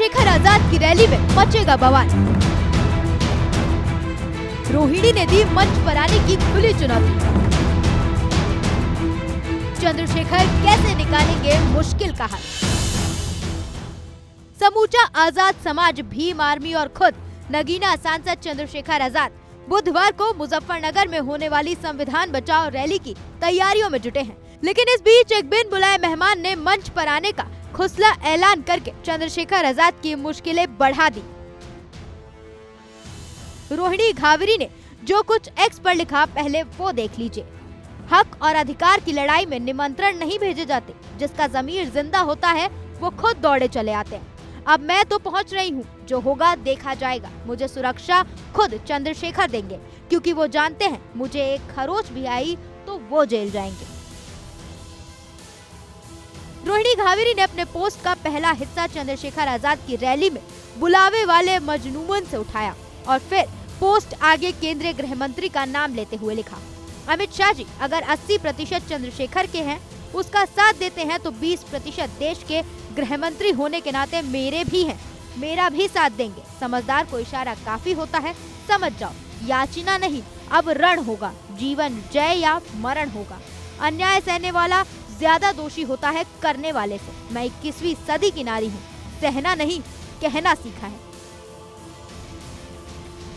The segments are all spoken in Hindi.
चंद्रशेखर आजाद की रैली में मचेगा बवाल। रोहिणी ने दी मंच पर आने की खुली चुनौती। चंद्रशेखर कैसे निकालेंगे मुश्किल का हल। समूचा आजाद समाज, भीम आर्मी और खुद नगीना सांसद चंद्रशेखर आजाद बुधवार को मुजफ्फरनगर में होने वाली संविधान बचाओ रैली की तैयारियों में जुटे हैं। लेकिन इस बीच एक बिन बुलाए मेहमान ने मंच पर आने का खुसला ऐलान करके चंद्रशेखर आजाद की मुश्किलें बढ़ा दी। रोहिणी घावरी ने जो कुछ एक्स पर लिखा, पहले वो देख लीजिए। हक और अधिकार की लड़ाई में निमंत्रण नहीं भेजे जाते, जिसका जमीर जिंदा होता है वो खुद दौड़े चले आते हैं। अब मैं तो पहुंच रही हूं, जो होगा देखा जाएगा। मुझे सुरक्षा खुद चंद्रशेखर देंगे, क्योंकि वो जानते हैं मुझे एक खरोच भी आई तो वो जेल जाएंगे। रोहिणी घावरी ने अपने पोस्ट का पहला हिस्सा चंद्रशेखर आजाद की रैली में बुलावे वाले मजनून से उठाया और फिर पोस्ट आगे केंद्रीय गृह मंत्री का नाम लेते हुए लिखा, अमित शाह जी अगर 80% चंद्रशेखर के हैं, उसका साथ देते हैं, तो 20% देश के गृह मंत्री होने के नाते मेरे भी हैं, मेरा भी साथ देंगे। समझदार को इशारा काफी होता है, समझ जाओ। याचना नहीं, अब रण होगा। जीवन जय या मरण होगा। अन्याय सहने वाला ज्यादा दोषी होता है करने वाले से। मैं 21वीं सदी की नारी हूँ, सहना नहीं कहना सीखा है।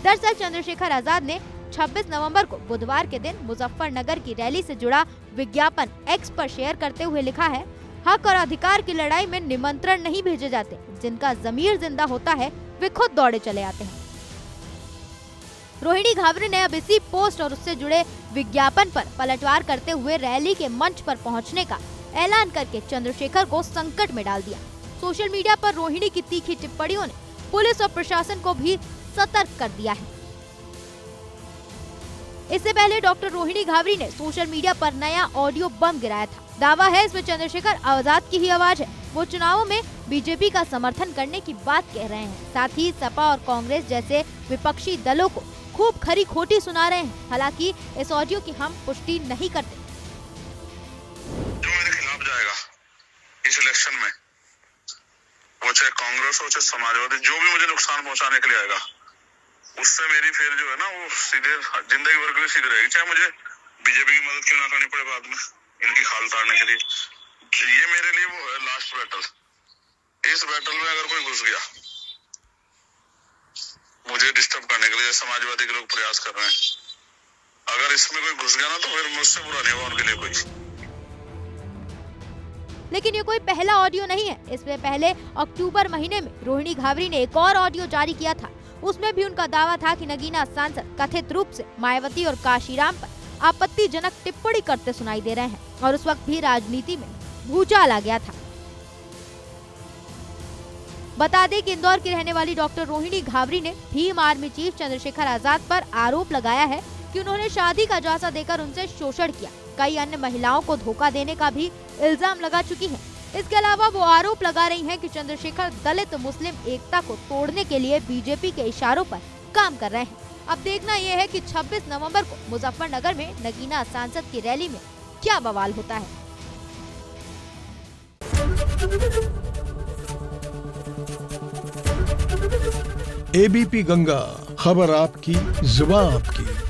दरअसल चंद्रशेखर आजाद ने 26 नवंबर को बुधवार के दिन मुजफ्फरनगर की रैली से जुड़ा विज्ञापन एक्स पर शेयर करते हुए लिखा है, हक और अधिकार की लड़ाई में निमंत्रण नहीं भेजे जाते, जिनका जमीर जिंदा होता है वे खुद दौड़े चले आते हैं। रोहिणी घावरी ने अब इसी पोस्ट और उससे जुड़े विज्ञापन पर पलटवार करते हुए रैली के मंच पर पहुंचने का ऐलान करके चंद्रशेखर को संकट में डाल दिया। सोशल मीडिया पर रोहिणी की तीखी टिप्पणियों ने पुलिस और प्रशासन को भी सतर्क कर दिया है। इससे पहले डॉक्टर रोहिणी घावरी ने सोशल मीडिया पर नया ऑडियो बम गिराया था। दावा है इसमें चंद्रशेखर आजाद की ही आवाज है। वो चुनावों में बीजेपी का समर्थन करने की बात कह रहे हैं, साथ ही सपा और कांग्रेस जैसे विपक्षी दलों को खूब खरी खोटी सुना रहे हैं। हालांकि इस ऑडियो की हम पुष्टि नहीं करते। जो मेरे खिलाफ जाएगा इस इलेक्शन में, वो चाहे कांग्रेस हो चाहे समाजवादी, जो भी मुझे नुकसान पहुंचाने के लिए आएगा, उससे मेरी फिर जो है ना वो सीधे जिंदगी भर के लिए सीधे रहेगी, चाहे मुझे बीजेपी की मदद क्यों ना करनी पड़े बाद में इनकी खाल ताड़ने के लिए। ये मेरे लिए वो है लास्ट बैटल। इस बैटल में अगर कोई घुस गया मुझे डिस्टर्ब करने के लिए, समाजवादी के लोग प्रयास कर रहे हैं, अगर इसमें कोई घुस गया ना तो फिर मुझसे बुरा नहीं होगा उनके लिए कोई। लेकिन ये कोई पहला ऑडियो नहीं है। इससे पहले अक्टूबर महीने में रोहिणी घावरी ने एक और ऑडियो जारी किया था। उसमें भी उनका दावा था कि नगीना सांसद कथित रूप से मायावती और काशीराम पर आपत्तिजनक टिप्पणी करते सुनाई दे रहे हैं, और उस वक्त भी राजनीति में भूचाल आ गया था। बता दें कि इंदौर की रहने वाली डॉक्टर रोहिणी घावरी ने भीम आर्मी चीफ चंद्रशेखर आजाद पर आरोप लगाया है कि उन्होंने शादी का झांसा देकर उनसे शोषण किया। कई अन्य महिलाओं को धोखा देने का भी इल्जाम लगा चुकी हैं। इसके अलावा वो आरोप लगा रही हैं कि चंद्रशेखर दलित मुस्लिम एकता को तोड़ने के लिए बीजेपी के इशारों पर काम कर रहे हैं। अब देखना यह है कि 26 नवंबर को मुजफ्फरनगर में नगीना सांसद की रैली में क्या बवाल होता है। एबीपी गंगा, खबर आपकी, जुबान आपकी।